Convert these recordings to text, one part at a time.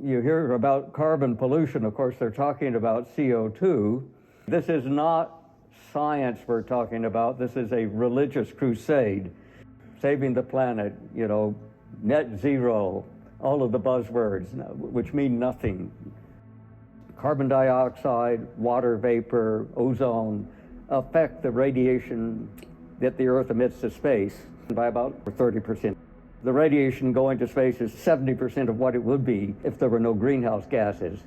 you hear about carbon pollution, of course, they're talking about CO2. This is not science we're talking about. This is a religious crusade. Saving the planet, net zero, all of the buzzwords, which mean nothing. Carbon dioxide, water vapor, ozone affect the radiation that the Earth emits to space by about 30%. The radiation going to space is 70% of what it would be if there were no greenhouse gases.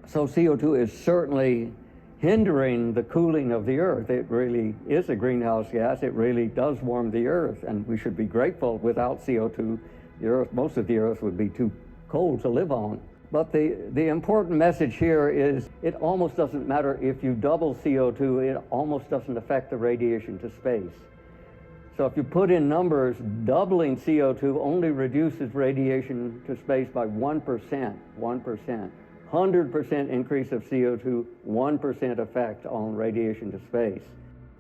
So CO2 is certainly hindering the cooling of the Earth. It really is a greenhouse gas. It really does warm the Earth, and we should be grateful. Without CO2, most of the Earth would be too cold to live on. But the important message here is it almost doesn't matter if you double CO2, it almost doesn't affect the radiation to space. So if you put in numbers, doubling CO2 only reduces radiation to space by 1%. 100% increase of CO2, 1% effect on radiation to space.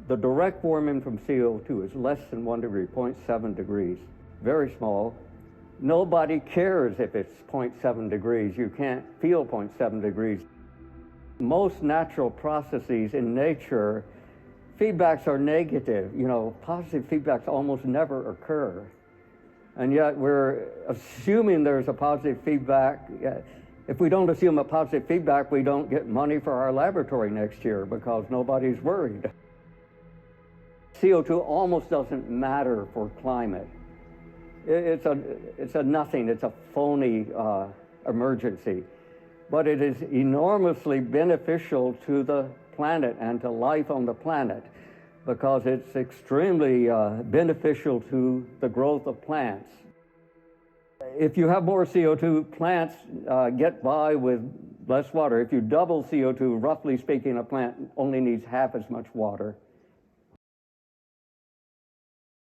The direct warming from CO2 is less than 1 degree, 0.7 degrees, very small. Nobody cares if it's 0.7 degrees. You can't feel 0.7 degrees. Most natural processes in nature, feedbacks are negative. Positive feedbacks almost never occur. And yet we're assuming there's a positive feedback. If we don't assume a positive feedback, we don't get money for our laboratory next year because nobody's worried. CO2 almost doesn't matter for climate. It's a nothing, it's a phony emergency. But it is enormously beneficial to the planet and to life on the planet because it's extremely beneficial to the growth of plants. If you have more CO2, plants get by with less water. If you double CO2, roughly speaking, a plant only needs half as much water.